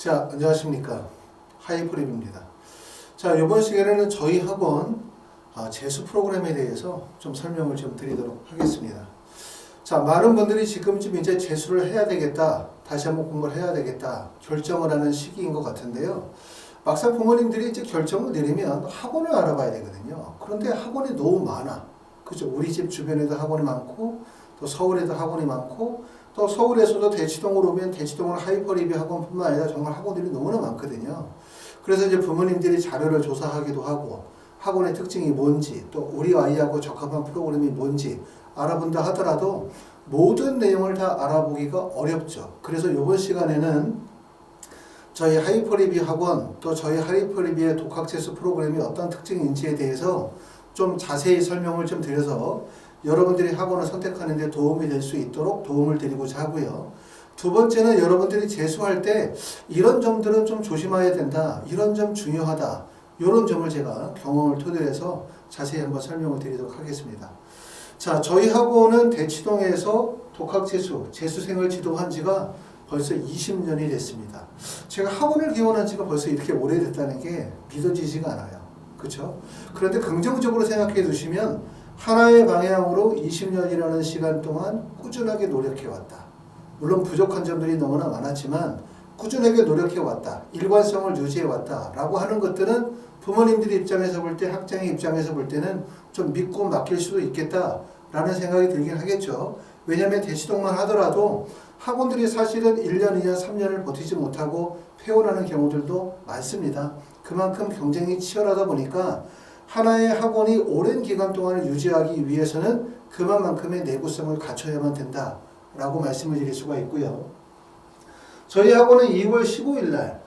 자, 안녕하십니까. 하이프랩입니다. 자, 이번 시간에는 저희 학원 재수 프로그램에 대해서 좀 설명을 좀 드리도록 하겠습니다. 자, 많은 분들이 지금쯤 이제 재수를 해야 되겠다, 다시 한번 공부를 해야 되겠다 결정을 하는 시기인 것 같은데요. 막상 부모님들이 이제 결정을 내리면 학원을 알아봐야 되거든요. 그런데 학원이 너무 많아. 그죠? 우리 집 주변에도 학원이 많고, 또 서울에도 학원이 많고, 또 서울에서도 대치동으로 오면 대치동은 하이퍼리뷰 학원뿐만 아니라 정말 학원들이 너무나 많거든요. 그래서 이제 부모님들이 자료를 조사하기도 하고, 학원의 특징이 뭔지, 또 우리 아이하고 적합한 프로그램이 뭔지 알아본다 하더라도 모든 내용을 다 알아보기가 어렵죠. 그래서 이번 시간에는 저희 하이퍼리뷰 학원, 또 저희 하이퍼리뷰의 독학재수 프로그램이 어떤 특징인지에 대해서 좀 자세히 설명을 좀 드려서 여러분들이 학원을 선택하는 데 도움이 될 수 있도록 도움을 드리고자 하고요. 두 번째는 여러분들이 재수할 때 이런 점들은 좀 조심해야 된다, 이런 점 중요하다, 이런 점을 제가 경험을 토대로 해서 자세히 한번 설명을 드리도록 하겠습니다. 자, 저희 학원은 대치동에서 독학재수, 재수생을 지도한 지가 벌써 20년이 됐습니다. 제가 학원을 개원한 지가 벌써 이렇게 오래됐다는 게 믿어지지가 않아요. 그렇죠? 그런데 긍정적으로 생각해 두시면 하나의 방향으로 20년이라는 시간 동안 꾸준하게 노력해왔다. 물론 부족한 점들이 너무나 많았지만 꾸준하게 노력해왔다. 일관성을 유지해왔다. 라고 하는 것들은 부모님들 입장에서 볼 때, 학생의 입장에서 볼 때는 좀 믿고 맡길 수도 있겠다 라는 생각이 들긴 하겠죠. 왜냐하면 대치동만 하더라도 학원들이 사실은 1년, 2년, 3년을 버티지 못하고 폐원하는 경우들도 많습니다. 그만큼 경쟁이 치열하다 보니까 하나의 학원이 오랜 기간 동안을 유지하기 위해서는 그만큼의 내구성을 갖춰야만 된다 라고 말씀을 드릴 수가 있고요. 저희 학원은 2월 15일 날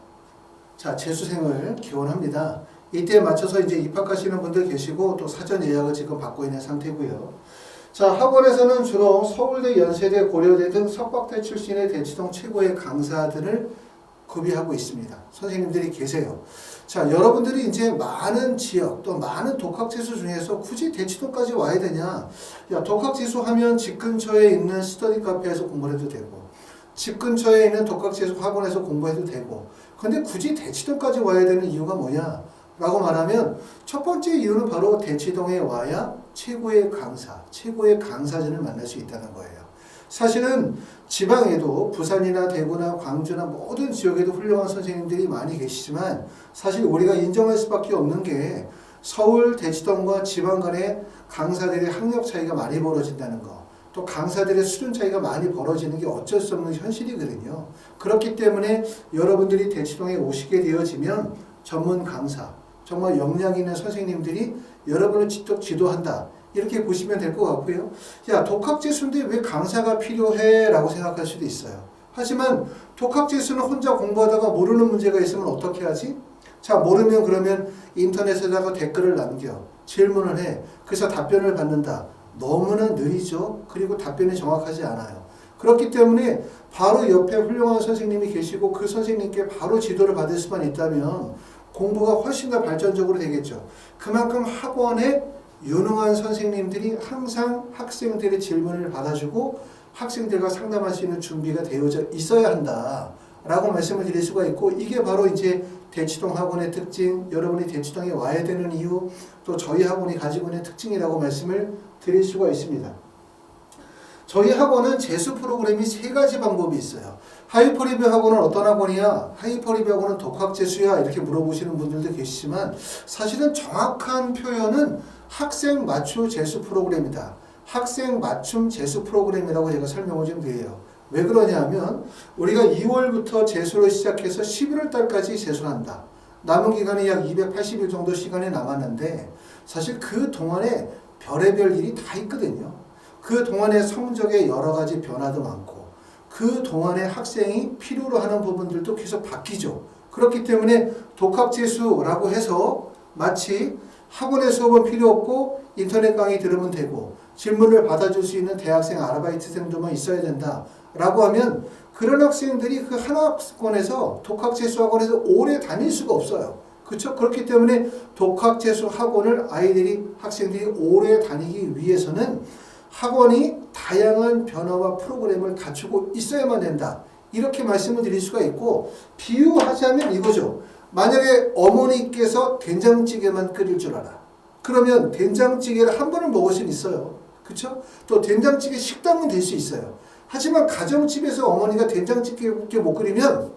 재수생을 개원합니다. 이때에 맞춰서 이제 입학하시는 분들 계시고 또 사전 예약을 지금 받고 있는 상태고요. 자, 학원에서는 주로 서울대, 연세대, 고려대 등 석박대 출신의 대치동 최고의 강사들을 구비하고 있습니다. 선생님들이 계세요. 자, 여러분들이 이제 많은 지역 또 많은 독학재수 중에서 굳이 대치동까지 와야 되냐? 야, 독학재수 하면 집 근처에 있는 스터디 카페에서 공부를 해도 되고, 집 근처에 있는 독학재수 학원에서 공부해도 되고, 근데 굳이 대치동까지 와야 되는 이유가 뭐냐? 라고 말하면 첫 번째 이유는 바로 대치동에 와야 최고의 강사, 최고의 강사진을 만날 수 있다는 거예요. 사실은 지방에도 부산이나 대구나 광주나 모든 지역에도 훌륭한 선생님들이 많이 계시지만 사실 우리가 인정할 수밖에 없는 게 서울, 대치동과 지방 간의 강사들의 학력 차이가 많이 벌어진다는 거, 또 강사들의 수준 차이가 많이 벌어지는 게 어쩔 수 없는 현실이거든요. 그렇기 때문에 여러분들이 대치동에 오시게 되어지면 전문 강사, 정말 역량 있는 선생님들이 여러분을 직접 지도한다, 이렇게 보시면 될 것 같고요. 야, 독학재수인데 왜 강사가 필요해? 라고 생각할 수도 있어요. 하지만 독학재수는 혼자 공부하다가 모르는 문제가 있으면 어떻게 하지? 자, 모르면 그러면 인터넷에다가 댓글을 남겨, 질문을 해. 그래서 답변을 받는다. 너무나 느리죠. 그리고 답변이 정확하지 않아요. 그렇기 때문에 바로 옆에 훌륭한 선생님이 계시고 그 선생님께 바로 지도를 받을 수만 있다면 공부가 훨씬 더 발전적으로 되겠죠. 그만큼 학원에 유능한 선생님들이 항상 학생들의 질문을 받아주고 학생들과 상담할 수 있는 준비가 되어져 있어야 한다 라고 말씀을 드릴 수가 있고, 이게 바로 이제 대치동 학원의 특징, 여러분이 대치동에 와야 되는 이유, 또 저희 학원이 가지고 있는 특징이라고 말씀을 드릴 수가 있습니다. 저희 학원은 재수 프로그램이 3가지 방법이 있어요. 하이퍼리뷰 학원은 어떤 학원이야? 하이퍼리뷰 학원은 독학재수야? 이렇게 물어보시는 분들도 계시지만 사실은 정확한 표현은 학생 맞춤 재수 프로그램이다. 학생 맞춤 재수 프로그램이라고 제가 설명을 좀 드려요. 왜 그러냐면 우리가 2월부터 재수를 시작해서 11월 달까지 재수를 한다. 남은 기간이 약 280일 정도 시간이 남았는데 사실 그 동안에 별의별 일이 다 있거든요. 그 동안에 성적에 여러 가지 변화도 많고 그 동안에 학생이 필요로 하는 부분들도 계속 바뀌죠. 그렇기 때문에 독학재수라고 해서 마치 학원의 수업은 필요 없고 인터넷 강의 들으면 되고 질문을 받아줄 수 있는 대학생 아르바이트생도만 있어야 된다 라고 하면 그런 학생들이 그 한 학원에서 독학재수 학원에서 오래 다닐 수가 없어요. 그렇죠? 그렇기 때문에 독학재수 학원을 학생들이 오래 다니기 위해서는 학원이 다양한 변화와 프로그램을 갖추고 있어야만 된다. 이렇게 말씀을 드릴 수가 있고, 비유하자면 이거죠. 만약에 어머니께서 된장찌개만 끓일 줄 알아. 그러면 된장찌개를 한 번은 먹을 수는 있어요. 그쵸? 또 된장찌개 식당은 될 수 있어요. 하지만 가정집에서 어머니가 된장찌개 못 끓이면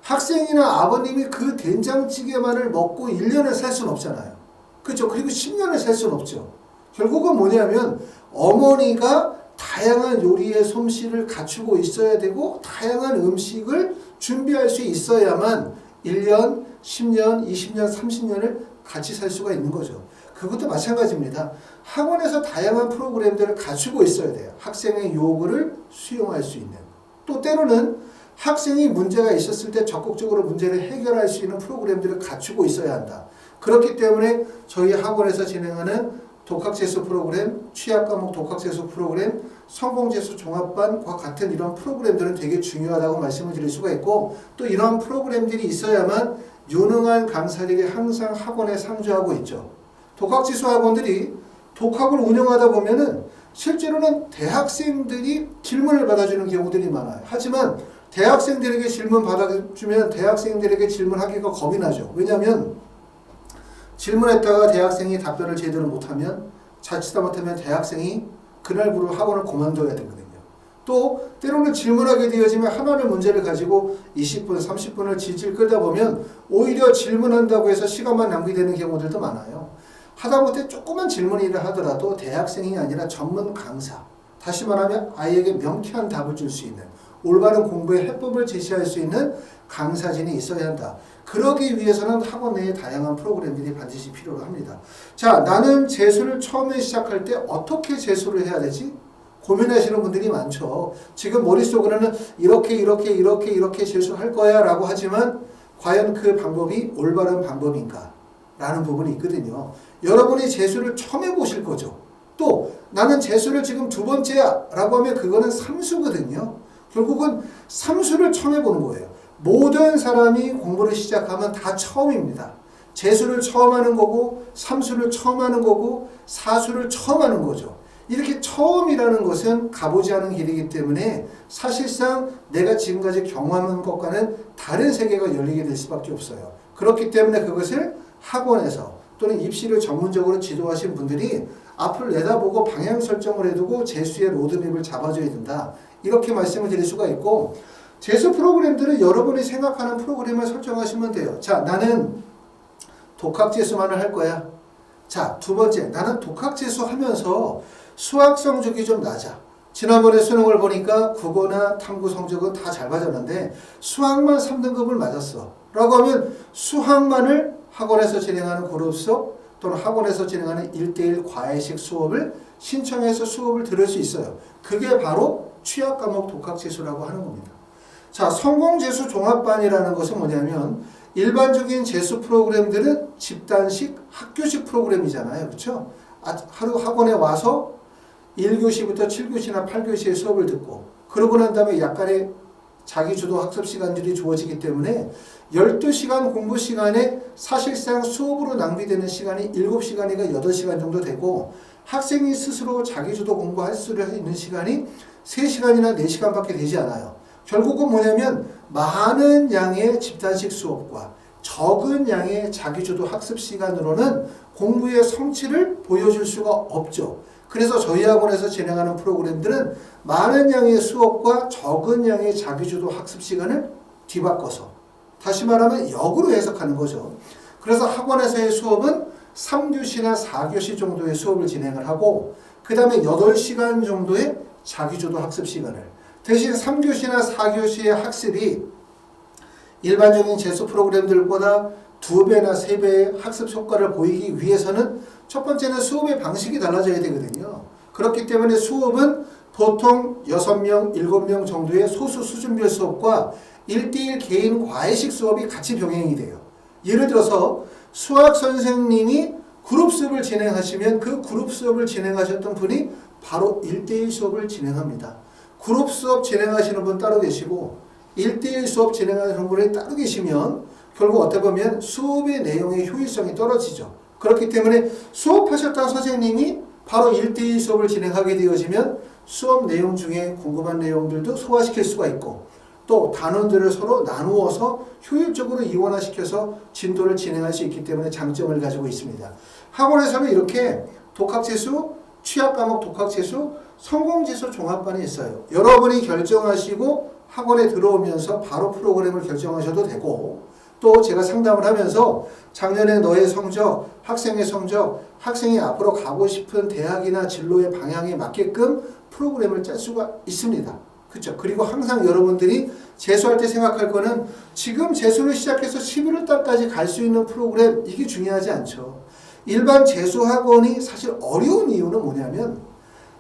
학생이나 아버님이 그 된장찌개만을 먹고 1년을 살 수는 없잖아요. 그렇죠? 그리고 10년을 살 수는 없죠. 결국은 뭐냐면 어머니가 다양한 요리의 솜씨를 갖추고 있어야 되고 다양한 음식을 준비할 수 있어야만 1년, 10년, 20년, 30년을 같이 살 수가 있는 거죠. 그것도 마찬가지입니다. 학원에서 다양한 프로그램들을 갖추고 있어야 돼요. 학생의 요구를 수용할 수 있는. 또 때로는 학생이 문제가 있었을 때 적극적으로 문제를 해결할 수 있는 프로그램들을 갖추고 있어야 한다. 그렇기 때문에 저희 학원에서 진행하는 독학재수 프로그램, 취약과목 독학재수 프로그램, 성공재수 종합반과 같은 이런 프로그램들은 되게 중요하다고 말씀을 드릴 수가 있고, 또 이러한 프로그램들이 있어야만 유능한 강사들이 항상 학원에 상주하고 있죠. 독학재수 학원들이 독학을 운영하다 보면은 실제로는 대학생들이 질문을 받아주는 경우들이 많아요. 하지만 대학생들에게 질문 받아주면 대학생들에게 질문하기가 겁이 나죠. 왜냐하면 질문했다가 대학생이 답변을 제대로 못하면 자칫 못하면 대학생이 그날부로 학원을 그만둬야 되거든요. 또 때로는 질문하게 되어지면 하나의 문제를 가지고 20분, 30분을 질질 끌다 보면 오히려 질문한다고 해서 시간만 낭비되는 경우들도 많아요. 하다못해 조그만 질문이라 하더라도 대학생이 아니라 전문 강사, 다시 말하면 아이에게 명쾌한 답을 줄 수 있는 올바른 공부의 해법을 제시할 수 있는 강사진이 있어야 한다. 그러기 위해서는 학원 내에 다양한 프로그램들이 반드시 필요로 합니다. 자, 나는 재수를 처음에 시작할 때 어떻게 재수를 해야 되지? 고민하시는 분들이 많죠. 지금 머릿속으로는 이렇게 재수할 거야 라고 하지만 과연 그 방법이 올바른 방법인가? 라는 부분이 있거든요. 여러분이 재수를 처음 해보실 거죠. 또 나는 재수를 지금 두 번째야 라고 하면 그거는 삼수거든요. 결국은 삼수를 처음 해보는 거예요. 모든 사람이 공부를 시작하면 다 처음입니다. 재수를 처음 하는 거고 삼수를 처음 하는 거고 사수를 처음 하는 거죠. 이렇게 처음이라는 것은 가보지 않은 길이기 때문에 사실상 내가 지금까지 경험한 것과는 다른 세계가 열리게 될 수밖에 없어요. 그렇기 때문에 그것을 학원에서 또는 입시를 전문적으로 지도하신 분들이 앞을 내다보고 방향 설정을 해두고 재수의 로드맵을 잡아줘야 된다. 이렇게 말씀을 드릴 수가 있고, 재수 프로그램들은 여러분이 생각하는 프로그램을 설정하시면 돼요. 자, 나는 독학재수만을 할 거야. 자, 두 번째, 나는 독학재수 하면서 수학 성적이 좀 낮아. 지난번에 수능을 보니까 국어나 탐구 성적은 다 잘 맞았는데 수학만 3등급을 맞았어. 라고 하면 수학만을 학원에서 진행하는 그룹 수업 또는 학원에서 진행하는 1대1 과외식 수업을 신청해서 수업을 들을 수 있어요. 그게 바로 취약과목 독학재수라고 하는 겁니다. 자, 성공재수 종합반이라는 것은 뭐냐면 일반적인 재수 프로그램들은 집단식 학교식 프로그램이잖아요. 그렇죠? 하루 학원에 와서 1교시부터 7교시나 8교시의 수업을 듣고 그러고 난 다음에 약간의 자기주도 학습 시간들이 주어지기 때문에 12시간 공부 시간에 사실상 수업으로 낭비되는 시간이 7시간이가 8시간 정도 되고 학생이 스스로 자기주도 공부할 수 있는 시간이 3시간이나 4시간밖에 되지 않아요. 결국은 뭐냐면 많은 양의 집단식 수업과 적은 양의 자기주도 학습 시간으로는 공부의 성취를 보여줄 수가 없죠. 그래서 저희 학원에서 진행하는 프로그램들은 많은 양의 수업과 적은 양의 자기주도 학습 시간을 뒤바꿔서 다시 말하면 역으로 해석하는 거죠. 그래서 학원에서의 수업은 3교시나 4교시 정도의 수업을 진행을 하고 그 다음에 8시간 정도의 자기주도 학습 시간을 대신 3교시나 4교시의 학습이 일반적인 재수 프로그램들보다 2배나 3배의 학습 효과를 보이기 위해서는 첫 번째는 수업의 방식이 달라져야 되거든요. 그렇기 때문에 수업은 보통 6명, 7명 정도의 소수 수준별 수업과 1대1 개인 과외식 수업이 같이 병행이 돼요. 예를 들어서 수학 선생님이 그룹 수업을 진행하시면 그 그룹 수업을 진행하셨던 분이 바로 1대1 수업을 진행합니다. 그룹 수업 진행하시는 분 따로 계시고 1대1 수업 진행하시는 분이 따로 계시면 결국 어떻게 보면 수업의 내용의 효율성이 떨어지죠. 그렇기 때문에 수업하셨던 선생님이 바로 1대1 수업을 진행하게 되어지면 수업 내용 중에 궁금한 내용들도 소화시킬 수가 있고 또 단원들을 서로 나누어서 효율적으로 이원화시켜서 진도를 진행할 수 있기 때문에 장점을 가지고 있습니다. 학원에서는 이렇게 독학재수, 취약과목 독학재수, 성공재수 종합반이 있어요. 여러분이 결정하시고 학원에 들어오면서 바로 프로그램을 결정하셔도 되고, 또 제가 상담을 하면서 작년에 너의 성적, 학생의 성적, 학생이 앞으로 가고 싶은 대학이나 진로의 방향에 맞게끔 프로그램을 짤 수가 있습니다. 그렇죠? 그리고 항상 여러분들이 재수할 때 생각할 거는 지금 재수를 시작해서 11월 달까지 갈 수 있는 프로그램, 이게 중요하지 않죠. 일반 재수학원이 사실 어려운 이유는 뭐냐면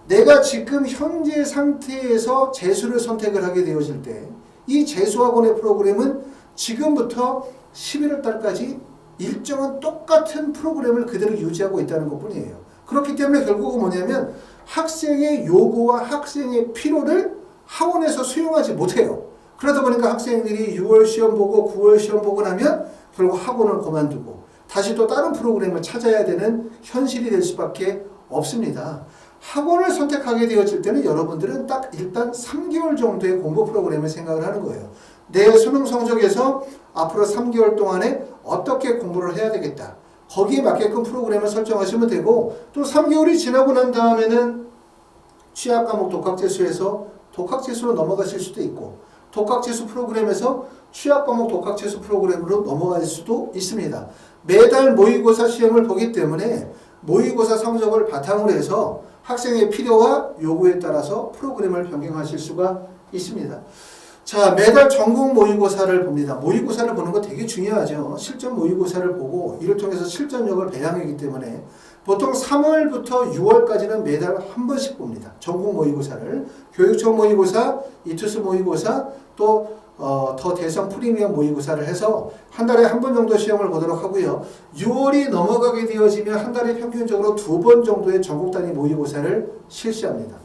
내가 지금 현재 상태에서 재수를 선택을 하게 되어질 때 이 재수학원의 프로그램은 지금부터 11월 달까지 일정한 똑같은 프로그램을 그대로 유지하고 있다는 것뿐이에요. 그렇기 때문에 결국은 뭐냐면 학생의 요구와 학생의 필요를 학원에서 수용하지 못해요. 그러다 보니까 학생들이 6월 시험 보고 9월 시험 보고 나면 결국 학원을 그만두고 다시 또 다른 프로그램을 찾아야 되는 현실이 될 수밖에 없습니다. 학원을 선택하게 되어질 때는 여러분들은 딱 일단 3개월 정도의 공부 프로그램을 생각을 하는 거예요. 내 수능 성적에서 앞으로 3개월 동안에 어떻게 공부를 해야 되겠다. 거기에 맞게끔 프로그램을 설정하시면 되고, 또 3개월이 지나고 난 다음에는 취약과목 독학재수에서 독학재수로 넘어가실 수도 있고, 독학재수 프로그램에서 취약과목 독학재수 프로그램으로 넘어갈 수도 있습니다. 매달 모의고사 시험을 보기 때문에 모의고사 성적을 바탕으로 해서 학생의 필요와 요구에 따라서 프로그램을 변경하실 수가 있습니다. 자, 매달 전국 모의고사를 봅니다. 모의고사를 보는 거 되게 중요하죠. 실전 모의고사를 보고 이를 통해서 실전력을 배양하기 때문에 보통 3월부터 6월까지는 매달 한 번씩 봅니다. 전국 모의고사를. 교육청 모의고사, 이투스 모의고사, 또 더 대성 프리미엄 모의고사를 해서 한 달에 한 번 정도 시험을 보도록 하고요. 6월이 넘어가게 되어지면 한 달에 평균적으로 2번 정도의 전국 단위 모의고사를 실시합니다.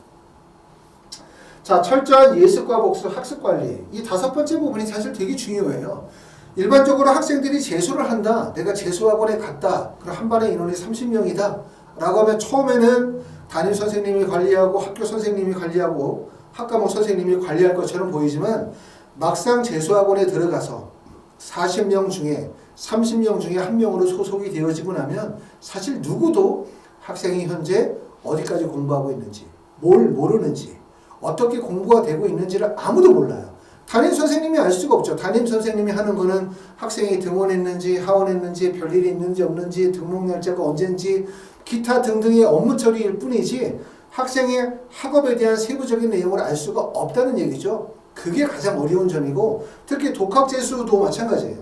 자, 철저한 예습과 복수, 학습관리. 이 5번째 부분이 사실 되게 중요해요. 일반적으로 학생들이 재수를 한다. 내가 재수학원에 갔다. 그럼 한 반의 인원이 30명이다. 라고 하면 처음에는 담임선생님이 관리하고 학교 선생님이 관리하고 학과목 선생님이 관리할 것처럼 보이지만 막상 재수학원에 들어가서 40명 중에 30명 중에 한 명으로 소속이 되어지고 나면 사실 누구도 학생이 현재 어디까지 공부하고 있는지, 뭘 모르는지, 어떻게 공부가 되고 있는지를 아무도 몰라요. 담임 선생님이 알 수가 없죠. 담임 선생님이 하는 거는 학생이 등원했는지 하원했는지 별일이 있는지 없는지 등록 날짜가 언젠지 기타 등등의 업무 처리일 뿐이지 학생의 학업에 대한 세부적인 내용을 알 수가 없다는 얘기죠. 그게 가장 어려운 점이고 특히 독학재수도 마찬가지예요.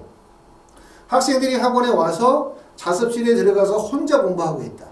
학생들이 학원에 와서 자습실에 들어가서 혼자 공부하고 있다.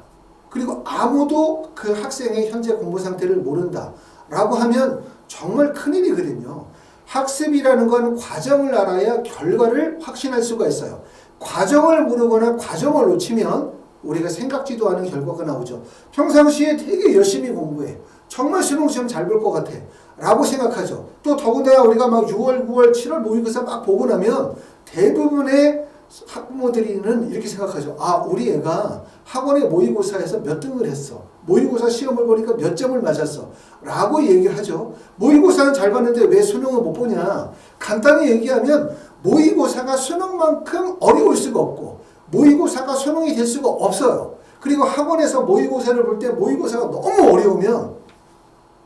그리고 아무도 그 학생의 현재 공부 상태를 모른다. 라고 하면 정말 큰일이거든요. 학습이라는 건 과정을 알아야 결과를 확신할 수가 있어요. 과정을 모르거나 과정을 놓치면 우리가 생각지도 않은 결과가 나오죠. 평상시에 되게 열심히 공부해. 정말 수능 시험 잘 볼 것 같아. 라고 생각하죠. 또 더군다나 우리가 막 6월, 9월, 7월 모의고사 막 보고 나면 대부분의 학부모들은 이렇게 생각하죠. 아, 우리 애가 학원의 모의고사에서 몇 등을 했어. 모의고사 시험을 보니까 몇 점을 맞았어. 라고 얘기를 하죠. 모의고사는 잘 봤는데 왜 수능을 못 보냐. 간단히 얘기하면 모의고사가 수능만큼 어려울 수가 없고 모의고사가 수능이 될 수가 없어요. 그리고 학원에서 모의고사를 볼 때 모의고사가 너무 어려우면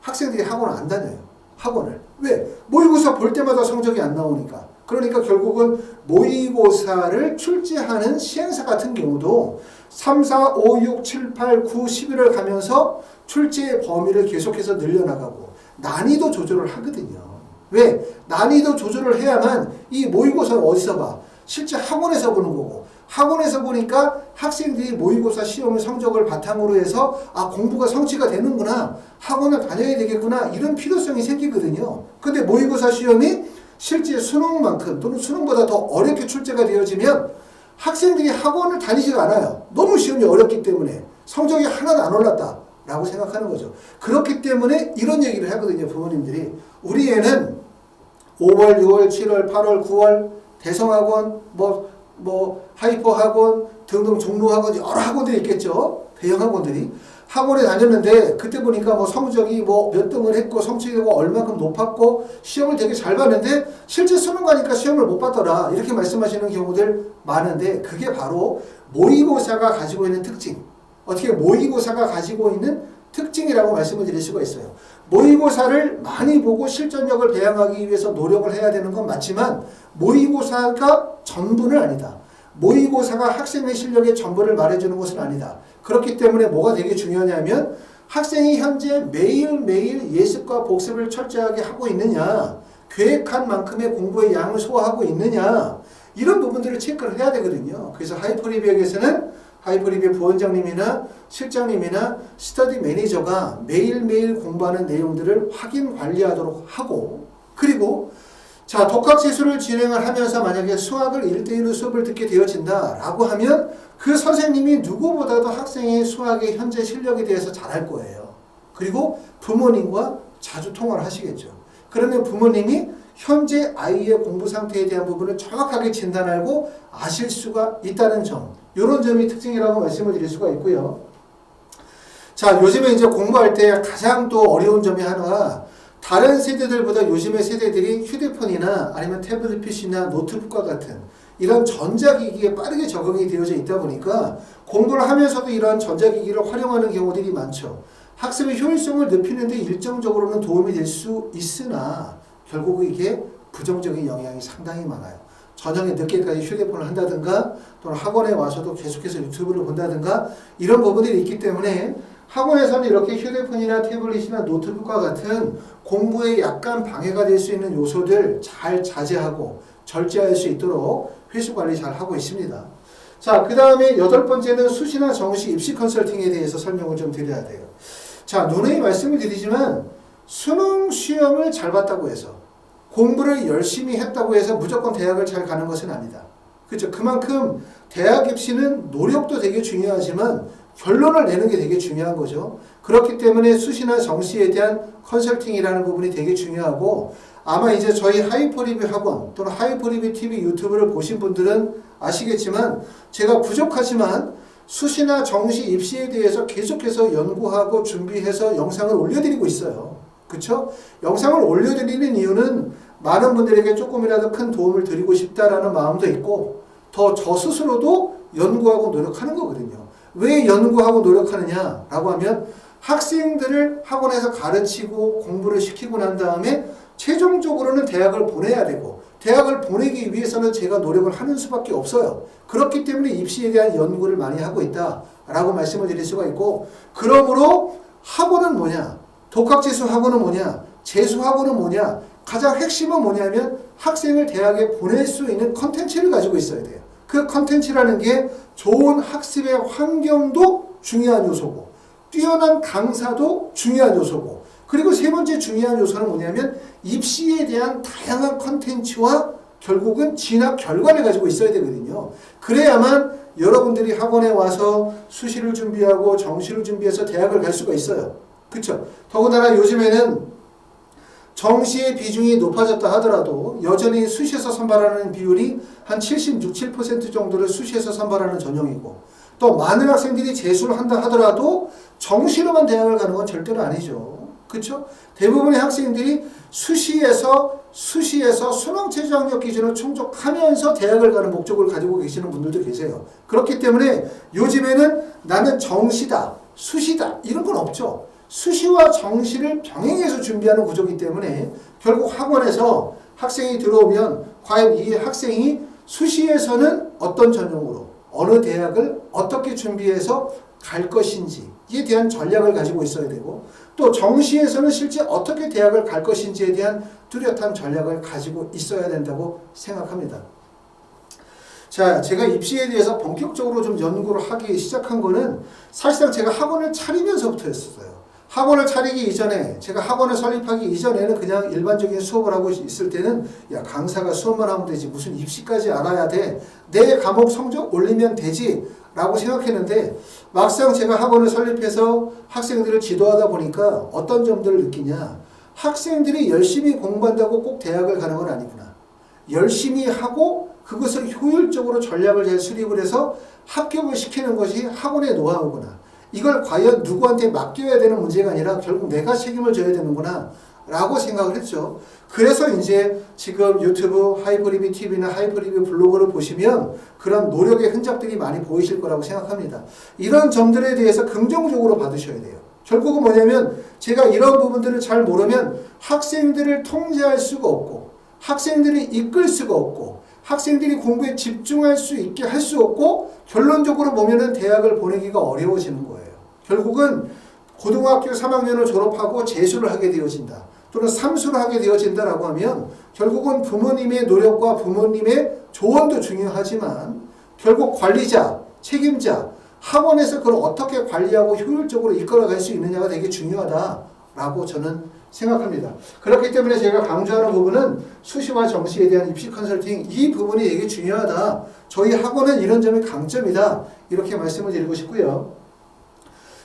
학생들이 학원을 안 다녀요. 학원을. 왜? 모의고사 볼 때마다 성적이 안 나오니까. 그러니까 결국은 모의고사를 출제하는 시행사 같은 경우도 3, 4, 5, 6, 7, 8, 9, 11을 가면서 출제의 범위를 계속해서 늘려나가고 난이도 조절을 하거든요. 왜? 난이도 조절을 해야만 이 모의고사를 어디서 봐? 실제 학원에서 보는 거고 학원에서 보니까 학생들이 모의고사 시험의 성적을 바탕으로 해서 아 공부가 성취가 되는구나 학원을 다녀야 되겠구나 이런 필요성이 생기거든요. 근데 모의고사 시험이 실제 수능만큼 또는 수능보다 더 어렵게 출제가 되어지면 학생들이 학원을 다니지가 않아요. 너무 시험이 어렵기 때문에 성적이 하나도 안 올랐다 라고 생각하는 거죠. 그렇기 때문에 이런 얘기를 하거든요. 부모님들이 우리 애는 5월, 6월, 7월, 8월, 9월 대성학원 하이퍼학원 등등 종로학원 여러 학원들이 있겠죠. 대형 학원들이 학원에 다녔는데 그때 보니까 뭐 성적이 뭐 몇 등을 했고 성취가 얼마큼 높았고 시험을 되게 잘 봤는데 실제 수능 가니까 시험을 못 봤더라. 이렇게 말씀하시는 경우들 많은데 그게 바로 모의고사가 가지고 있는 특징. 어떻게 모의고사가 가지고 있는 특징이라고 말씀을 드릴 수가 있어요. 모의고사를 많이 보고 실전력을 배양하기 위해서 노력을 해야 되는 건 맞지만 모의고사가 전부는 아니다. 모의고사가 학생의 실력의 전부를 말해주는 것은 아니다. 그렇기 때문에 뭐가 되게 중요하냐면 학생이 현재 매일매일 예습과 복습을 철저하게 하고 있느냐, 계획한 만큼의 공부의 양을 소화하고 있느냐, 이런 부분들을 체크를 해야 되거든요. 그래서 하이퍼리뷰에서는 하이퍼리뷰 부원장님이나 실장님이나 스터디 매니저가 매일매일 공부하는 내용들을 확인 관리하도록 하고, 그리고 자, 독학지수를 진행을 하면서 만약에 수학을 1대1로 수업을 듣게 되어진다 라고 하면 그 선생님이 누구보다도 학생의 수학의 현재 실력에 대해서 잘 알 거예요. 그리고 부모님과 자주 통화를 하시겠죠. 그러면 부모님이 현재 아이의 공부 상태에 대한 부분을 정확하게 진단하고 아실 수가 있다는 점, 이런 점이 특징이라고 말씀을 드릴 수가 있고요. 자, 요즘에 이제 공부할 때 가장 또 어려운 점이 하나가 다른 세대들보다 요즘의 세대들이 휴대폰이나 아니면 태블릿 PC나 노트북과 같은 이런 전자기기에 빠르게 적응이 되어져 있다 보니까 공부를 하면서도 이런 전자기기를 활용하는 경우들이 많죠. 학습의 효율성을 높이는 데 일정적으로는 도움이 될 수 있으나 결국 이게 부정적인 영향이 상당히 많아요. 저녁에 늦게까지 휴대폰을 한다든가 또는 학원에 와서도 계속해서 유튜브를 본다든가 이런 부분들이 있기 때문에 학원에서는 이렇게 휴대폰이나 태블릿이나 노트북과 같은 공부에 약간 방해가 될 수 있는 요소들 잘 자제하고 절제할 수 있도록 회수 관리 잘 하고 있습니다. 자, 그 다음에 8번째는 수시나 정시 입시 컨설팅에 대해서 설명을 좀 드려야 돼요. 자, 누누이 말씀을 드리지만 수능 시험을 잘 봤다고 해서 공부를 열심히 했다고 해서 무조건 대학을 잘 가는 것은 아니다. 그렇죠? 그만큼 대학 입시는 노력도 되게 중요하지만 결론을 내는 게 되게 중요한 거죠. 그렇기 때문에 수시나 정시에 대한 컨설팅이라는 부분이 되게 중요하고 아마 이제 저희 하이퍼리뷰 학원 또는 하이퍼리뷰 TV 유튜브를 보신 분들은 아시겠지만 제가 부족하지만 수시나 정시 입시에 대해서 계속해서 연구하고 준비해서 영상을 올려드리고 있어요. 그렇죠? 영상을 올려드리는 이유는 많은 분들에게 조금이라도 큰 도움을 드리고 싶다라는 마음도 있고 더 저 스스로도 연구하고 노력하는 거거든요. 왜 연구하고 노력하느냐라고 하면 학생들을 학원에서 가르치고 공부를 시키고 난 다음에 최종적으로는 대학을 보내야 되고 대학을 보내기 위해서는 제가 노력을 하는 수밖에 없어요. 그렇기 때문에 입시에 대한 연구를 많이 하고 있다라고 말씀을 드릴 수가 있고 그러므로 학원은 뭐냐? 독학재수 학원은 뭐냐? 재수 학원은 뭐냐? 가장 핵심은 뭐냐면 학생을 대학에 보낼 수 있는 컨텐츠를 가지고 있어야 돼요. 그 컨텐츠라는 게 좋은 학습의 환경도 중요한 요소고 뛰어난 강사도 중요한 요소고 그리고 세 번째 중요한 요소는 뭐냐면 입시에 대한 다양한 컨텐츠와 결국은 진학 결과를 가지고 있어야 되거든요. 그래야만 여러분들이 학원에 와서 수시를 준비하고 정시를 준비해서 대학을 갈 수가 있어요. 그렇죠? 더군다나 요즘에는 정시의 비중이 높아졌다 하더라도 여전히 수시에서 선발하는 비율이 한 76, 7% 정도를 수시에서 선발하는 전형이고 또 많은 학생들이 재수를 한다 하더라도 정시로만 대학을 가는 건 절대로 아니죠. 그렇죠? 대부분의 학생들이 수시에서 수능 최저학력 기준을 충족하면서 대학을 가는 목적을 가지고 계시는 분들도 계세요. 그렇기 때문에 요즘에는 나는 정시다, 수시다 이런 건 없죠. 수시와 정시를 병행해서 준비하는 구조이기 때문에 결국 학원에서 학생이 들어오면 과연 이 학생이 수시에서는 어떤 전형으로 어느 대학을 어떻게 준비해서 갈 것인지에 대한 전략을 가지고 있어야 되고 또 정시에서는 실제 어떻게 대학을 갈 것인지에 대한 뚜렷한 전략을 가지고 있어야 된다고 생각합니다. 자, 제가 입시에 대해서 본격적으로 좀 연구를 하기 시작한 거는 사실상 제가 학원을 차리면서부터였어요. 학원을 차리기 이전에 제가 학원을 설립하기 이전에는 그냥 일반적인 수업을 하고 있을 때는 야 강사가 수업만 하면 되지 무슨 입시까지 알아야 돼 내 과목 성적 올리면 되지 라고 생각했는데 막상 제가 학원을 설립해서 학생들을 지도하다 보니까 어떤 점들을 느끼냐 학생들이 열심히 공부한다고 꼭 대학을 가는 건 아니구나. 열심히 하고 그것을 효율적으로 전략을 잘 수립을 해서 합격을 시키는 것이 학원의 노하우구나. 이걸 과연 누구한테 맡겨야 되는 문제가 아니라 결국 내가 책임을 져야 되는구나 라고 생각을 했죠. 그래서 이제 지금 유튜브 하이퍼리뷰 TV나 하이퍼리뷰 블로그를 보시면 그런 노력의 흔적들이 많이 보이실 거라고 생각합니다. 이런 점들에 대해서 긍정적으로 받으셔야 돼요. 결국은 뭐냐면 제가 이런 부분들을 잘 모르면 학생들을 통제할 수가 없고 학생들이 이끌 수가 없고 학생들이 공부에 집중할 수 있게 할 수 없고 결론적으로 보면은 대학을 보내기가 어려워지는 거예요. 결국은 고등학교 3학년을 졸업하고 재수를 하게 되어진다. 또는 삼수를 하게 되어진다라고 하면 결국은 부모님의 노력과 부모님의 조언도 중요하지만 결국 관리자, 책임자, 학원에서 그걸 어떻게 관리하고 효율적으로 이끌어갈 수 있느냐가 되게 중요하다라고 저는 생각합니다. 그렇기 때문에 제가 강조하는 부분은 수시와 정시에 대한 입시 컨설팅 이 부분이 되게 중요하다. 저희 학원은 이런 점이 강점이다. 이렇게 말씀을 드리고 싶고요.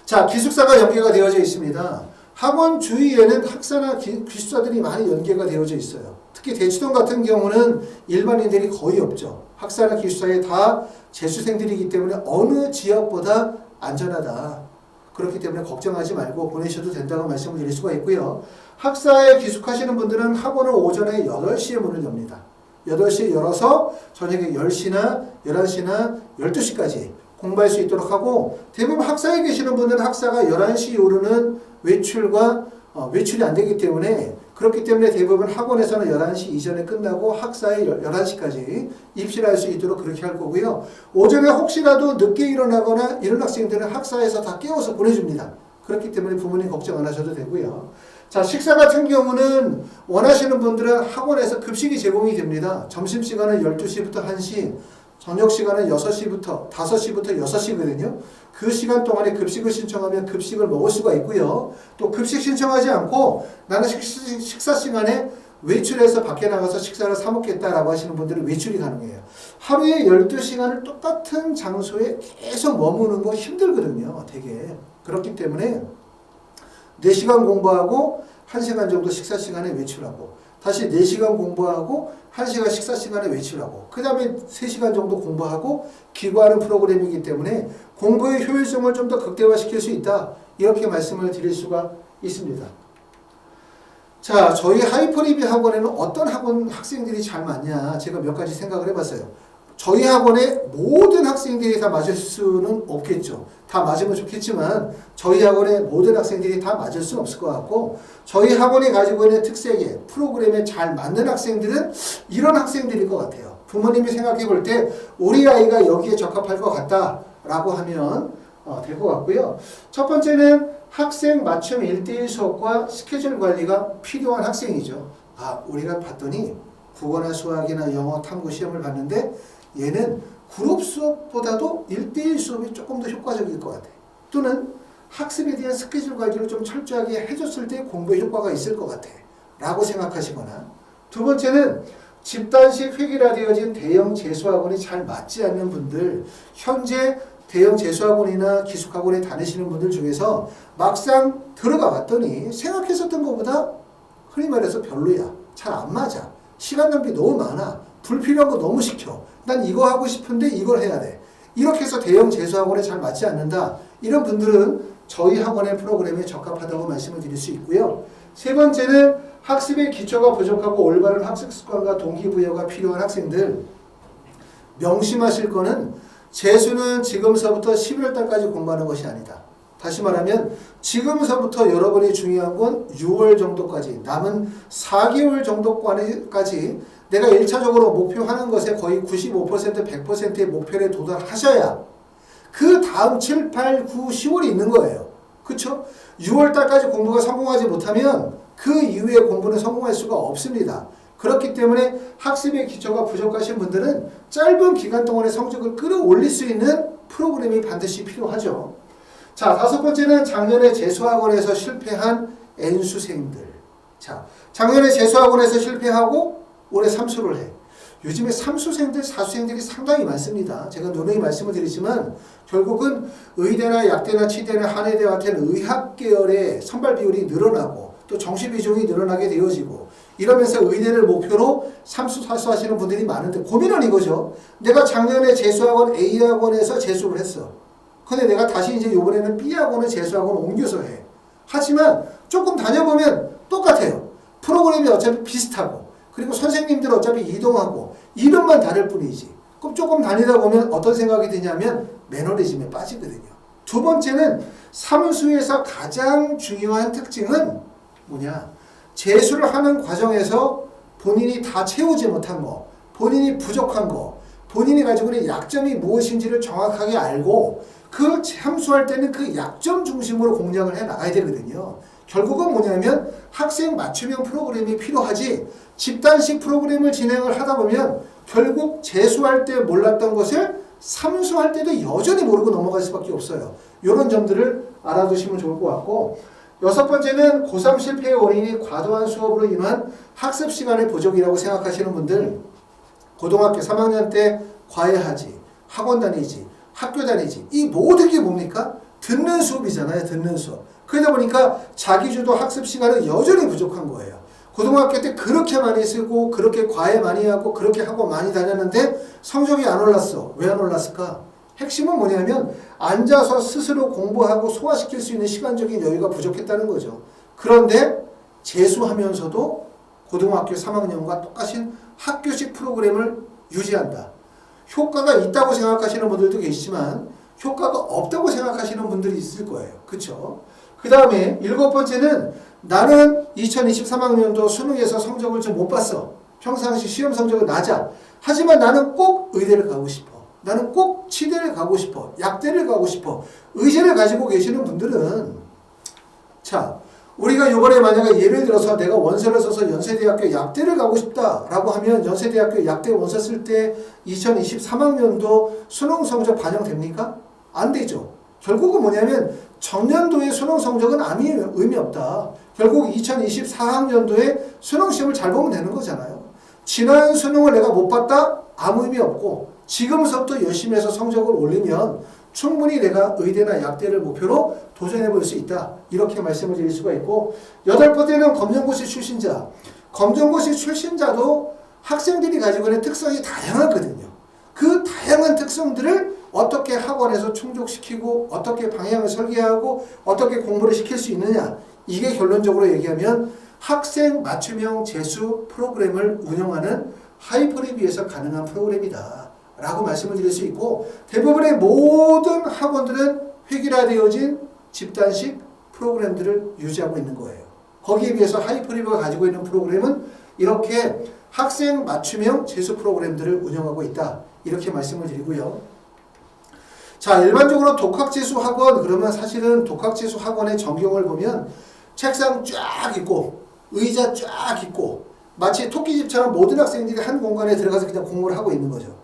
자, 기숙사가 연계가 되어져 있습니다. 학원 주위에는 학사나 기숙사들이 많이 연계가 되어져 있어요. 특히 대치동 같은 경우는 일반인들이 거의 없죠. 학사나 기숙사에 다 재수생들이기 때문에 어느 지역보다 안전하다. 그렇기 때문에 걱정하지 말고 보내셔도 된다고 말씀을 드릴 수가 있고요. 학사에 기숙하시는 분들은 학원은 오전에 8시에 문을 엽니다. 8시에 열어서 저녁에 10시나 11시나 12시까지 공부할 수 있도록 하고 대부분 학사에 계시는 분들은 학사가 11시 이후로는 외출이 안 되기 때문에 그렇기 때문에 대부분 학원에서는 11시 이전에 끝나고 학사에 11시까지 입시를 할 수 있도록 그렇게 할 거고요. 오전에 혹시라도 늦게 일어나거나 이런 학생들은 학사에서 다 깨워서 보내줍니다. 그렇기 때문에 부모님 걱정 안 하셔도 되고요. 자, 식사 같은 경우는 원하시는 분들은 학원에서 급식이 제공이 됩니다. 점심시간은 12시부터 1시, 저녁 시간은 6시부터 5시부터 6시거든요. 그 시간 동안에 급식을 신청하면 급식을 먹을 수가 있고요. 또 급식 신청하지 않고 나는 식사 시간에 외출해서 밖에 나가서 식사를 사 먹겠다라고 하시는 분들은 외출이 가능해요. 하루에 12시간을 똑같은 장소에 계속 머무는 거 힘들거든요. 되게. 그렇기 때문에 4시간 공부하고 1시간 정도 식사 시간에 외출하고 다시 4시간 공부하고 1시간 식사 시간에 외출하고 그 다음에 3시간 정도 공부하고 기구하는 프로그램이기 때문에 공부의 효율성을 좀 더 극대화시킬 수 있다. 이렇게 말씀을 드릴 수가 있습니다. 자, 저희 하이퍼리뷰 학원에는 어떤 학생들이 잘 맞냐 제가 몇 가지 생각을 해봤어요. 저희 학원에 모든 학생들이 다 맞을 수는 없겠죠. 다 맞으면 좋겠지만 저희 학원에 모든 학생들이 다 맞을 수는 없을 것 같고 저희 학원이 가지고 있는 특색에 프로그램에 잘 맞는 학생들은 이런 학생들일 것 같아요. 부모님이 생각해 볼 때 우리 아이가 여기에 적합할 것 같다라고 하면 될 것 같고요. 첫 번째는 학생 맞춤 1:1 수업과 스케줄 관리가 필요한 학생이죠. 우리가 봤더니 국어나 수학이나 영어 탐구 시험을 봤는데 얘는 그룹 수업보다도 1:1 수업이 조금 더 효과적일 것 같아. 또는 학습에 대한 스케줄 관리를 좀 철저하게 해줬을 때 공부에 효과가 있을 것 같아. 라고 생각하시거나 두 번째는 집단식 획일화되어진 대형 재수학원이 잘 맞지 않는 분들 현재 대형 재수학원이나 기숙학원에 다니시는 분들 중에서 막상 들어가 봤더니 생각했었던 것보다 흔히 말해서 별로야. 잘 안 맞아. 시간 낭비 너무 많아. 불필요한 거 너무 시켜. 난 이거 하고 싶은데 이걸 해야 돼. 이렇게 해서 대형 재수학원에 잘 맞지 않는다. 이런 분들은 저희 학원의 프로그램에 적합하다고 말씀을 드릴 수 있고요. 세 번째는 학습의 기초가 부족하고 올바른 학습 습관과 동기부여가 필요한 학생들. 명심하실 거는 재수는 지금서부터 11월 달까지 공부하는 것이 아니다. 다시 말하면 지금서부터 여러분이 중요한 건 6월 정도까지 남은 4개월 정도까지 내가 1차적으로 목표하는 것에 거의 95% 100%의 목표에 도달하셔야 그 다음 7, 8, 9, 10월이 있는 거예요. 그렇죠? 6월 달까지 공부가 성공하지 못하면 그 이후에 공부는 성공할 수가 없습니다. 그렇기 때문에 학습의 기초가 부족하신 분들은 짧은 기간 동안의 성적을 끌어올릴 수 있는 프로그램이 반드시 필요하죠. 자, 다섯 번째는 작년에 재수학원에서 실패한 N수생들. 자, 작년에 재수학원에서 실패하고 올해 삼수를 해. 요즘에 삼수생들, 사수생들이 상당히 많습니다. 제가 누누이 말씀을 드리지만 결국은 의대나 약대나 치대나 한의대 같은 의학 계열의 선발 비율이 늘어나고 또 정시 비중이 늘어나게 되어지고 이러면서 의대를 목표로 삼수, 사수 하시는 분들이 많은데 고민은 이거죠. 내가 작년에 재수학원 A학원에서 재수를 했어. 근데 내가 다시 이제 요번에는 B학원을 재수학원을 옮겨서 해. 하지만 조금 다녀보면 똑같아요. 프로그램이 어차피 비슷하고 그리고 선생님들 어차피 이동하고 이름만 다를 뿐이지. 그럼 조금 다니다 보면 어떤 생각이 드냐면 매너리즘에 빠지거든요. 두 번째는 삼수에서 가장 중요한 특징은 뭐냐? 재수를 하는 과정에서 본인이 다 채우지 못한 거, 본인이 부족한 거, 본인이 가지고 있는 약점이 무엇인지를 정확하게 알고 그 함수할 때는 그 약점 중심으로 공략을 해 나가야 되거든요. 결국은 뭐냐면 학생 맞춤형 프로그램이 필요하지 집단식 프로그램을 진행을 하다 보면 결국 재수할 때 몰랐던 것을 삼수할 때도 여전히 모르고 넘어갈 수밖에 없어요. 이런 점들을 알아두시면 좋을 것 같고 여섯 번째는 고3 실패의 원인이 과도한 수업으로 인한 학습 시간의 부족이라고 생각하시는 분들 고등학교 3학년 때 과외하지, 학원 다니지, 학교 다니지 이 모든 게 뭡니까? 듣는 수업이잖아요. 듣는 수업. 그러다 보니까 자기주도 학습 시간은 여전히 부족한 거예요. 고등학교 때 그렇게 많이 쓰고 그렇게 과외 많이 하고 그렇게 학원 많이 다녔는데 성적이 안 올랐어. 왜 안 올랐을까? 핵심은 뭐냐면 앉아서 스스로 공부하고 소화시킬 수 있는 시간적인 여유가 부족했다는 거죠. 그런데 재수하면서도 고등학교 3학년과 똑같은 학교식 프로그램을 유지한다. 효과가 있다고 생각하시는 분들도 계시지만 효과가 없다고 생각하시는 분들이 있을 거예요. 그렇죠? 그 다음에 일곱 번째는 나는 2023학년도 수능에서 성적을 좀 못 봤어. 평상시 시험 성적은 낮아. 하지만 나는 꼭 의대를 가고 싶어. 나는 꼭 치대를 가고 싶어. 약대를 가고 싶어. 의지를 가지고 계시는 분들은 자 우리가 이번에 만약에 예를 들어서 내가 원서를 써서 연세대학교 약대를 가고 싶다라고 하면 연세대학교 약대 원서 쓸 때 2023학년도 수능 성적 반영됩니까? 안 되죠. 결국은 뭐냐면 전년도의 수능 성적은 아무 의미 없다. 결국 2024학년도에 수능 시험을 잘 보면 되는 거잖아요. 지난 수능을 내가 못 봤다? 아무 의미 없고 지금부터 열심히 해서 성적을 올리면 충분히 내가 의대나 약대를 목표로 도전해 볼 수 있다. 이렇게 말씀을 드릴 수가 있고 여덟 번째는 검정고시 출신자. 검정고시 출신자도 학생들이 가지고 있는 특성이 다양하거든요. 그 다양한 특성들을 어떻게 학원에서 충족시키고 어떻게 방향을 설계하고 어떻게 공부를 시킬 수 있느냐. 이게 결론적으로 얘기하면 학생 맞춤형 재수 프로그램을 운영하는 하이퍼립에서 가능한 프로그램이다. 라고 말씀을 드릴 수 있고 대부분의 모든 학원들은 획일화되어진 집단식 프로그램들을 유지하고 있는 거예요. 거기에 비해서 하이퍼리버가 가지고 있는 프로그램은 이렇게 학생 맞춤형 재수 프로그램들을 운영하고 있다. 이렇게 말씀을 드리고요. 자, 일반적으로 독학재수 학원 그러면 사실은 독학재수 학원의 전경을 보면 책상 쫙 있고 의자 쫙 있고 마치 토끼집처럼 모든 학생들이 한 공간에 들어가서 그냥 공부를 하고 있는 거죠.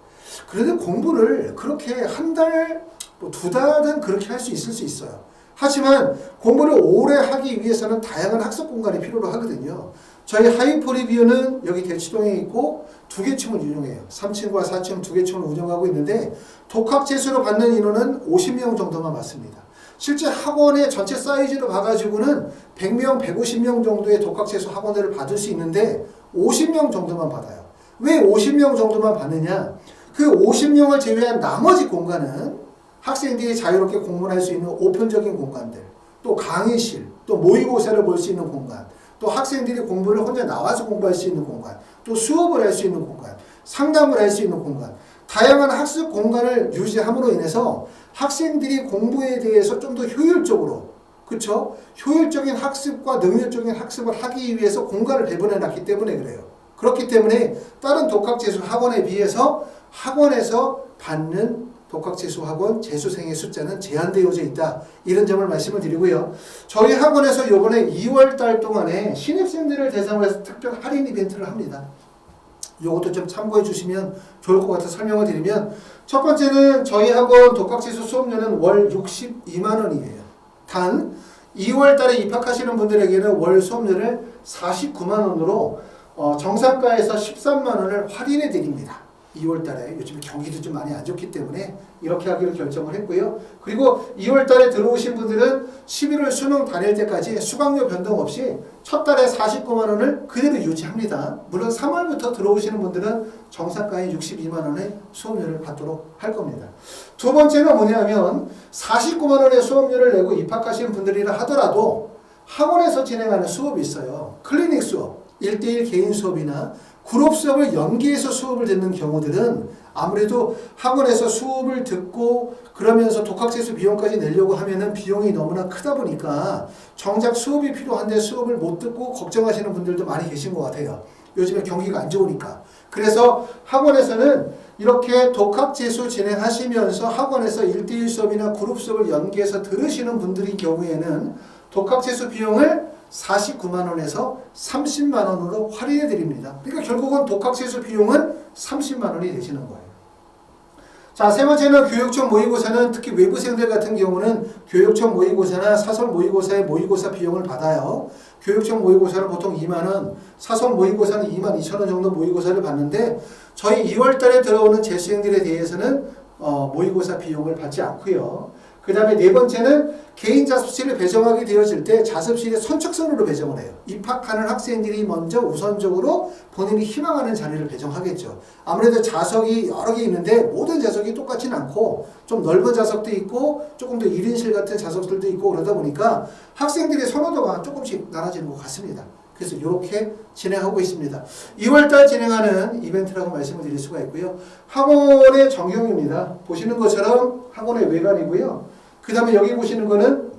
그런데 공부를 그렇게 한 달, 뭐 두 달은 그렇게 할 수 있을 수 있어요. 하지만 공부를 오래 하기 위해서는 다양한 학습 공간이 필요로 하거든요. 저희 하이퍼리뷰는 여기 대치동에 있고 두 개 층을 운영해요. 3층과 4층 두 개 층을 운영하고 있는데 독학재수로 받는 인원은 50명 정도만 받습니다. 실제 학원의 전체 사이즈로 봐가지고는 100명, 150명 정도의 독학재수 학원들을 받을 수 있는데 50명 정도만 받아요. 왜 50명 정도만 받느냐? 그 50명을 제외한 나머지 공간은 학생들이 자유롭게 공부할 수 있는 오픈적인 공간들, 또 강의실, 또 모의고사를 볼 수 있는 공간, 또 학생들이 공부를 혼자 나와서 공부할 수 있는 공간, 또 수업을 할 수 있는 공간, 상담을 할 수 있는 공간, 다양한 학습 공간을 유지함으로 인해서 학생들이 공부에 대해서 좀 더 효율적으로, 그쵸? 효율적인 학습과 능률적인 학습을 하기 위해서 공간을 배분해 놨기 때문에 그래요. 그렇기 때문에 다른 독학재수 학원에 비해서 학원에서 받는 독학재수 학원 재수생의 숫자는 제한되어져 있다. 이런 점을 말씀을 드리고요. 저희 학원에서 이번에 2월 달 동안에 신입생들을 대상으로 해서 특별 할인 이벤트를 합니다. 이것도 좀 참고해 주시면 좋을 것 같아서 설명을 드리면 첫 번째는 저희 학원 독학재수 수업료는 월 62만 원이에요. 단 2월 달에 입학하시는 분들에게는 월 수업료를 49만 원으로 정상가에서 13만 원을 할인해 드립니다. 2월 달에 요즘 경기도 좀 많이 안 좋기 때문에 이렇게 하기로 결정을 했고요. 그리고 2월 달에 들어오신 분들은 11월 수능 다닐 때까지 수강료 변동 없이 첫 달에 49만 원을 그대로 유지합니다. 물론 3월부터 들어오시는 분들은 정상가인 62만 원의 수업료를 받도록 할 겁니다. 두 번째는 뭐냐면 49만 원의 수업료를 내고 입학하시는 분들이라 하더라도 학원에서 진행하는 수업이 있어요. 클리닉 수업, 1대1 개인 수업이나 그룹 수업을 연계해서 수업을 듣는 경우들은 아무래도 학원에서 수업을 듣고 그러면서 독학재수 비용까지 내려고 하면은 비용이 너무나 크다 보니까 정작 수업이 필요한데 수업을 못 듣고 걱정하시는 분들도 많이 계신 것 같아요. 요즘에 경기가 안 좋으니까. 그래서 학원에서는 이렇게 독학재수 진행하시면서 학원에서 1대1 수업이나 그룹 수업을 연계해서 들으시는 분들의 경우에는 독학재수 비용을 49만 원에서 30만 원으로 할인해 드립니다. 그러니까 결국은 독학재수 비용은 30만 원이 되시는 거예요. 자, 세 번째는 교육청 모의고사는 특히 외부생들 같은 경우는 교육청 모의고사나 사설 모의고사의 모의고사 비용을 받아요. 교육청 모의고사는 보통 2만 원, 사설 모의고사는 2만 2천 원 정도 모의고사를 받는데 저희 2월 달에 들어오는 재수생들에 대해서는 모의고사 비용을 받지 않고요. 그 다음에 네 번째는 개인 자습실을 배정하게 되어질 때 자습실에 선착순으로 배정을 해요. 입학하는 학생들이 먼저 우선적으로 본인이 희망하는 자리를 배정하겠죠. 아무래도 좌석이 여러 개 있는데 모든 좌석이 똑같지는 않고 좀 넓은 좌석도 있고 조금 더 1인실 같은 좌석들도 있고 그러다 보니까 학생들의 선호도가 조금씩 나눠지는 것 같습니다. 그래서 이렇게 진행하고 있습니다. 2월달 진행하는 이벤트라고 말씀을 드릴 수가 있고요. 학원의 전경입니다. 보시는 것처럼 학원의 외관이고요. 그 다음에 여기 보시는 거는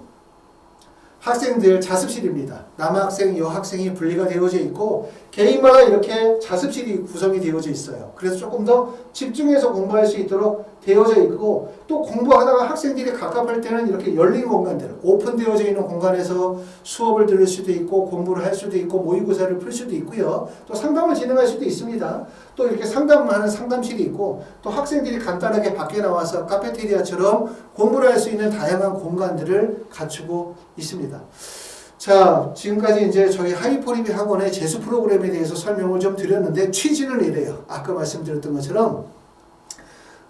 학생들 자습실입니다. 남학생, 여학생이 분리가 되어져 있고 개인마다 이렇게 자습실이 구성이 되어져 있어요. 그래서 조금 더 집중해서 공부할 수 있도록 되어져 있고 또 공부하다가 학생들이 갑갑할 때는 이렇게 열린 공간들, 오픈되어져 있는 공간에서 수업을 들을 수도 있고 공부를 할 수도 있고 모의고사를 풀 수도 있고요. 또 상담을 진행할 수도 있습니다. 또 이렇게 상담하는 상담실이 있고 또 학생들이 간단하게 밖에 나와서 카페테리아처럼 공부를 할 수 있는 다양한 공간들을 갖추고 있습니다. 자, 지금까지 이제 저희 하이포리비 학원의 재수 프로그램에 대해서 설명을 좀 드렸는데 취지는 이래요. 아까 말씀드렸던 것처럼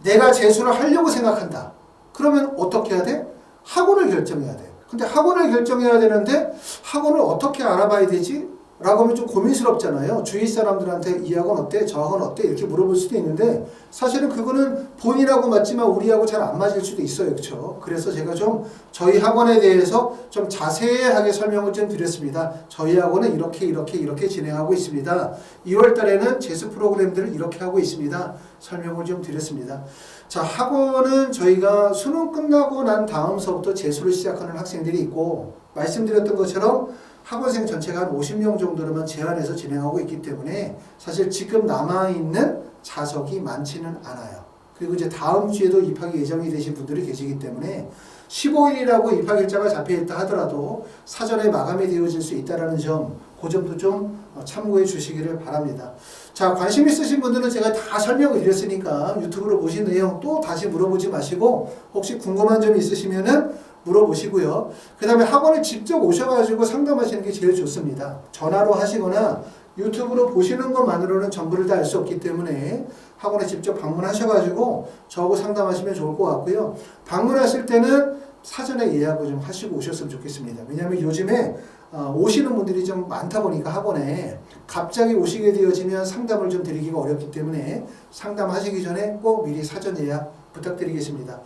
내가 재수를 하려고 생각한다. 그러면 어떻게 해야 돼? 학원을 결정해야 돼. 근데 학원을 결정해야 되는데 학원을 어떻게 알아봐야 되지? 라고 하면 좀 고민스럽잖아요. 주위 사람들한테 이 학원 어때? 저 학원 어때? 이렇게 물어볼 수도 있는데 사실은 그거는 본인하고 맞지만 우리하고 잘 안 맞을 수도 있어요. 그렇죠? 그래서 제가 좀 저희 학원에 대해서 좀 자세하게 설명을 좀 드렸습니다. 저희 학원은 이렇게 진행하고 있습니다. 2월 달에는 재수 프로그램들을 이렇게 하고 있습니다. 설명을 좀 드렸습니다. 자, 학원은 저희가 수능 끝나고 난 다음 서부터 재수를 시작하는 학생들이 있고 말씀드렸던 것처럼 학원생 전체가 한 50명 정도로만 제한해서 진행하고 있기 때문에 사실 지금 남아있는 좌석이 많지는 않아요. 그리고 이제 다음 주에도 입학이 예정이 되신 분들이 계시기 때문에 15일이라고 입학 일자가 잡혀있다 하더라도 사전에 마감이 되어질 수 있다는 점, 그 점도 좀 참고해 주시기를 바랍니다. 자, 관심 있으신 분들은 제가 다 설명을 드렸으니까 유튜브로 보신 내용 또 다시 물어보지 마시고 혹시 궁금한 점이 있으시면은 물어보시고요. 그 다음에 학원에 직접 오셔가지고 상담하시는 게 제일 좋습니다. 전화로 하시거나 유튜브로 보시는 것만으로는 전부를 다 알 수 없기 때문에 학원에 직접 방문하셔가지고 저하고 상담하시면 좋을 것 같고요. 방문하실 때는 사전에 예약을 좀 하시고 오셨으면 좋겠습니다. 왜냐하면 요즘에 오시는 분들이 좀 많다 보니까 학원에 갑자기 오시게 되어지면 상담을 좀 드리기가 어렵기 때문에 상담하시기 전에 꼭 미리 사전 예약 부탁드리겠습니다.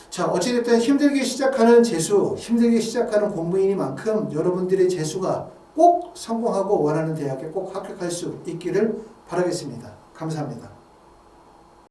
자, 어찌됐든 힘들게 시작하는 재수, 힘들게 시작하는 공부이니만큼 여러분들의 재수가 꼭 성공하고 원하는 대학에 꼭 합격할 수 있기를 바라겠습니다. 감사합니다.